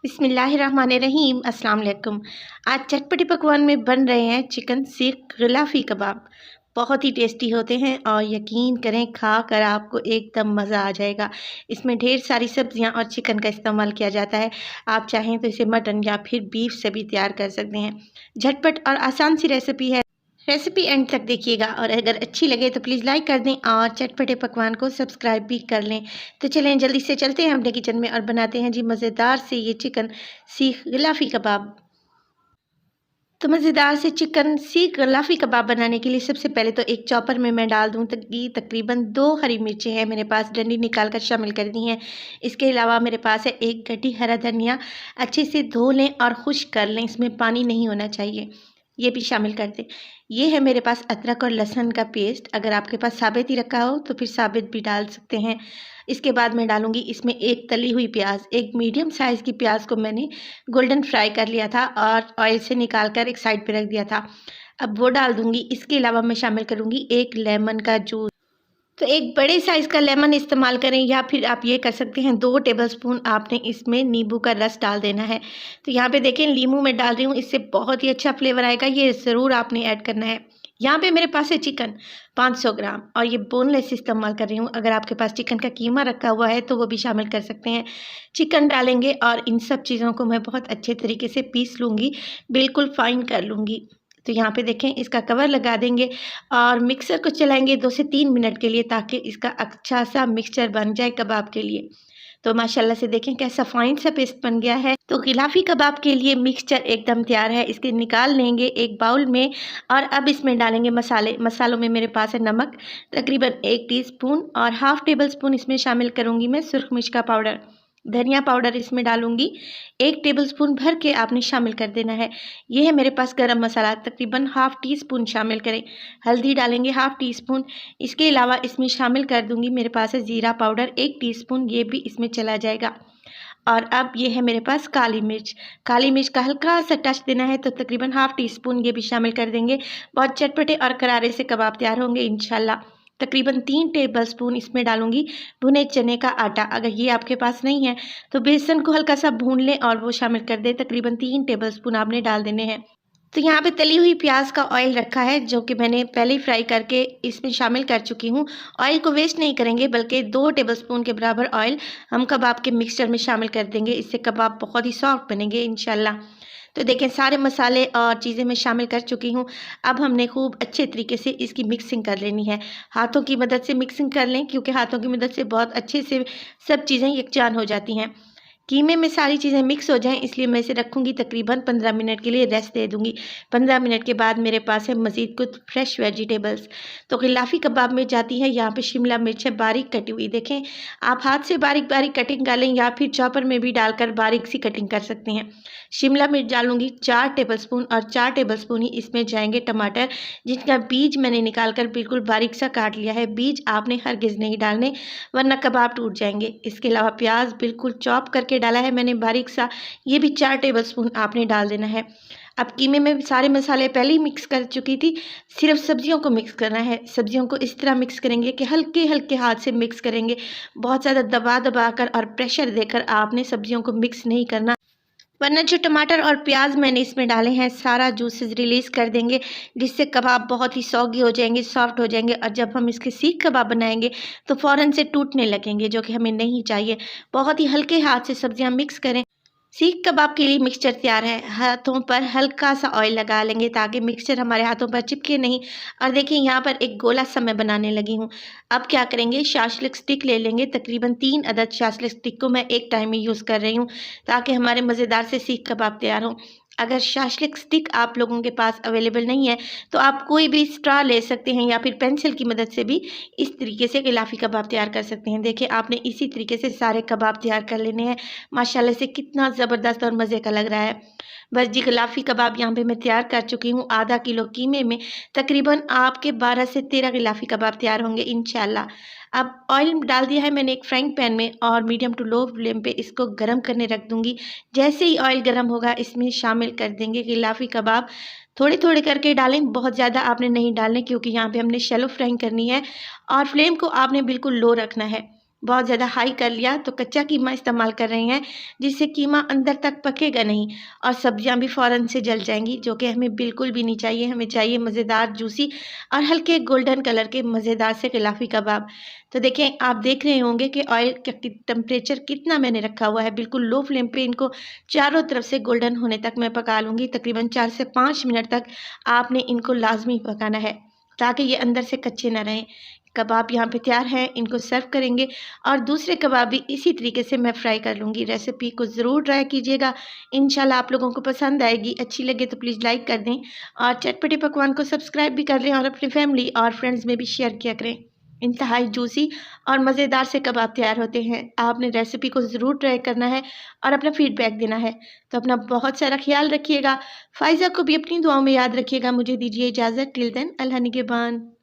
बिस्मिल्लाहिर्रहमानिर्रहीम अस्सलाम वालेकुम। आज चटपटे पकवान में बन रहे हैं चिकन सीख गलाफ़ी कबाब। बहुत ही टेस्टी होते हैं और यकीन करें खा कर आपको एकदम मज़ा आ जाएगा। इसमें ढेर सारी सब्जियां और चिकन का इस्तेमाल किया जाता है। आप चाहें तो इसे मटन या फिर बीफ से भी तैयार कर सकते हैं। झटपट और आसान सी रेसिपी है। रेसिपी एंड तक देखिएगा और अगर अच्छी लगे तो प्लीज़ लाइक कर दें और चटपटे पकवान को सब्सक्राइब भी कर लें। तो चलें जल्दी से चलते हैं अपने किचन में और बनाते हैं जी मज़ेदार से ये चिकन सीख गलाफ़ी कबाब। तो मज़ेदार से चिकन सीख गलाफ़ी कबाब बनाने के लिए सबसे पहले तो एक चॉपर में मैं डाल दूँ तकरीबन 2 हरी मिर्चें हैं मेरे पास, डंडी निकाल कर शामिल कर दी हैं। इसके अलावा मेरे पास है एक गड्डी हरा धनिया, अच्छे से धो लें और खुश्क कर लें, इसमें पानी नहीं होना चाहिए, ये भी शामिल कर दें। ये है मेरे पास अदरक और लहसुन का पेस्ट, अगर आपके पास साबित ही रखा हो तो फिर साबित भी डाल सकते हैं। इसके बाद मैं डालूँगी इसमें एक तली हुई प्याज, एक मीडियम साइज़ की प्याज को मैंने गोल्डन फ्राई कर लिया था और ऑयल से निकाल कर एक साइड पे रख दिया था। अब वो डाल दूँगी। इसके अलावा मैं शामिल करूँगी एक लेमन का जूस। तो एक बड़े साइज़ का लेमन इस्तेमाल करें या फिर आप ये कर सकते हैं 2 टेबलस्पून आपने इसमें नींबू का रस डाल देना है। तो यहाँ पे देखें नींबू मैं डाल रही हूँ, इससे बहुत ही अच्छा फ्लेवर आएगा, ये ज़रूर आपने ऐड करना है। यहाँ पे मेरे पास है चिकन 500 ग्राम और ये बोनलेस इस्तेमाल कर रही हूँ। अगर आपके पास चिकन का कीमा रखा हुआ है तो वो भी शामिल कर सकते हैं। चिकन डालेंगे और इन सब चीज़ों को मैं बहुत अच्छे तरीके से पीस लूँगी, बिल्कुल फ़ाइन कर लूँगी। तो यहाँ पे देखें इसका कवर लगा देंगे और मिक्सर को चलाएंगे 2 से 3 मिनट के लिए ताकि इसका अच्छा सा मिक्सचर बन जाए कबाब के लिए। तो माशाल्लाह से देखें कैसा फ़ाइन सा पेस्ट बन गया है। तो गिलाफ़ी कबाब के लिए मिक्सचर एकदम तैयार है। इसके निकाल लेंगे एक बाउल में और अब इसमें डालेंगे मसाले। मसालों में मेरे पास है नमक तकरीबन 1 टीस्पून और हाफ़ टेबल स्पून इसमें शामिल करूँगी मैं सुरख मिर्च का पाउडर। धनिया पाउडर इसमें डालूँगी 1 टेबलस्पून भर के आपने शामिल कर देना है। ये है मेरे पास गरम मसाला तकरीबन हाफ़ टी स्पून शामिल करें। हल्दी डालेंगे हाफ़ टी स्पून। इसके अलावा इसमें शामिल कर दूँगी मेरे पास है ज़ीरा पाउडर 1 टीस्पून, ये भी इसमें चला जाएगा। और अब ये है मेरे पास काली मिर्च। काली मिर्च का हल्का सा टच देना है तो तकरीबन हाफ़ टी स्पून ये भी शामिल कर देंगे। बहुत चटपटे और करारे से कबाब तैयार होंगे इंशाल्लाह। तकरीबन 3 टेबलस्पून इसमें डालूँगी भुने चने का आटा। अगर ये आपके पास नहीं है तो बेसन को हल्का सा भून लें और वो शामिल कर दें। तकरीबन 3 टेबलस्पून आपने डाल देने हैं। तो यहाँ पे तली हुई प्याज का ऑयल रखा है जो कि मैंने पहले ही फ्राई करके इसमें शामिल कर चुकी हूँ। ऑयल को वेस्ट नहीं करेंगे बल्कि 2 टेबलस्पून के बराबर ऑयल हम कबाब के मिक्सचर में शामिल कर देंगे। इससे कबाब बहुत ही सॉफ्ट बनेंगे इंशाल्लाह। तो देखें सारे मसाले और चीज़ें मैं शामिल कर चुकी हूँ। अब हमने खूब अच्छे तरीके से इसकी मिक्सिंग कर लेनी है। हाथों की मदद से मिक्सिंग कर लें क्योंकि हाथों की मदद से बहुत अच्छे से सब चीज़ें यकजान हो जाती हैं। कीमे में सारी चीज़ें मिक्स हो जाएँ इसलिए मैं इसे रखूँगी तकरीबन 15 मिनट के लिए रेस्ट दे दूँगी। 15 मिनट के बाद मेरे पास है मज़ीद कुछ फ्रेश वेजिटेबल्स। तो गिलाफ़ी कबाब में जाती है यहाँ पे शिमला मिर्च है बारीक कटी हुई। देखें आप हाथ से बारीक-बारीक कटिंग कर लें या फिर चॉपर में भी डालकर बारीक सी कटिंग कर सकते हैं। शिमला मिर्च डालूँगी 4 टेबलस्पून और 4 टेबलस्पून ही इसमें जाएँगे टमाटर, जिनका बीज मैंने निकाल कर बिल्कुल बारीक सा काट लिया है। बीज आपने हरगिज़ नहीं डालने वरना कबाब टूट जाएँगे। इसके अलावा प्याज बिल्कुल चॉप करके डाला है मैंने बारीक सा, ये भी 4 टेबलस्पून आपने डाल देना है। अब कीमे में सारे मसाले पहले ही मिक्स कर चुकी थी, सिर्फ सब्जियों को मिक्स करना है। सब्जियों को इस तरह मिक्स करेंगे कि हल्के-हल्के हाथ से मिक्स करेंगे, बहुत ज़्यादा दबा-दबा कर और प्रेशर देकर आपने सब्जियों को मिक्स नहीं करना, वरना जो टमाटर और प्याज मैंने इसमें डाले हैं सारा जूसेस रिलीज़ कर देंगे, जिससे कबाब बहुत ही सॉगी हो जाएंगे, सॉफ्ट हो जाएंगे और जब हम इसके सीख कबाब बनाएंगे तो फ़ौरन से टूटने लगेंगे, जो कि हमें नहीं चाहिए। बहुत ही हल्के हाथ से सब्जियां मिक्स करें। सीख कबाब के लिए मिक्सचर तैयार है। हाथों पर हल्का सा ऑयल लगा लेंगे ताकि मिक्सचर हमारे हाथों पर चिपके नहीं। और देखिए यहाँ पर एक गोला सा मैं बनाने लगी हूँ। अब क्या करेंगे, शाशलिक स्टिक ले लेंगे। तकरीबन 3 अदद शाशलिक स्टिक को मैं एक टाइम में यूज़ कर रही हूँ ताकि हमारे मज़ेदार से सीख कबाब तैयार हों। अगर शाशलिक स्टिक आप लोगों के पास अवेलेबल नहीं है तो आप कोई भी स्ट्रॉ ले सकते हैं या फिर पेंसिल की मदद से भी इस तरीके से गिलाफ़ी कबाब तैयार कर सकते हैं। देखिए आपने इसी तरीके से सारे कबाब तैयार कर लेने हैं। माशाल्लाह से कितना ज़बरदस्त और मज़े का लग रहा है। बस जी गिलाफ़ी कबाब यहाँ पे मैं तैयार कर चुकी हूँ। आधा किलो कीमे में तकरीबन आपके 12 से 13 गिलाफ़ी कबाब तैयार होंगे इंशाल्लाह। अब ऑयल डाल दिया है मैंने एक फ्राइंग पैन में और मीडियम टू लो फ्लेम पे इसको गर्म करने रख दूँगी। जैसे ही ऑयल गर्म होगा इसमें शामिल कर देंगे गिलाफ़ी कबाब। थोड़े-थोड़े करके डालें, बहुत ज़्यादा आपने नहीं डालने क्योंकि यहाँ पे हमने शैलो फ्राइंग करनी है और फ्लेम को आपने बिल्कुल लो रखना है। बहुत ज़्यादा हाई कर लिया तो कच्चा कीमा इस्तेमाल कर रहे हैं, जिससे कीमा अंदर तक पकेगा नहीं और सब्जियां भी फ़ौरन से जल जाएंगी, जो कि हमें बिल्कुल भी नहीं चाहिए। हमें चाहिए मज़ेदार, जूसी और हल्के गोल्डन कलर के मज़ेदार से गिलाफ़ी कबाब। तो देखें, आप देख रहे होंगे कि ऑयल का टेम्परेचर कितना मैंने रखा हुआ है। बिल्कुल लो फ्लेम पे इनको चारों तरफ से गोल्डन होने तक मैं पका लूँगी। तकरीबन 4 से 5 मिनट तक आपने इनको लाज़मी पकाना है, ताकि ये अंदर से कच्चे ना रहें। कबाब यहाँ पे तैयार हैं, इनको सर्व करेंगे और दूसरे कबाब भी इसी तरीके से मैं फ्राई कर लूँगी। रेसिपी को ज़रूर ट्राई कीजिएगा, इंशाल्लाह आप लोगों को पसंद आएगी। अच्छी लगे तो प्लीज़ लाइक कर दें और चटपटे पकवान को सब्सक्राइब भी कर लें और अपनी फैमिली और फ्रेंड्स में भी शेयर किया करें। इंतहाई जूसी और मज़ेदार से कबाब तैयार होते हैं। आपने रेसिपी को ज़रूर ट्राई करना है और अपना फीडबैक देना है। तो अपना बहुत सारा ख्याल रखिएगा। फ़ाइज़ा को भी अपनी दुआओं में याद रखिएगा। मुझे दीजिए इजाज़त। टिल देन, अल्लाह निगहबान।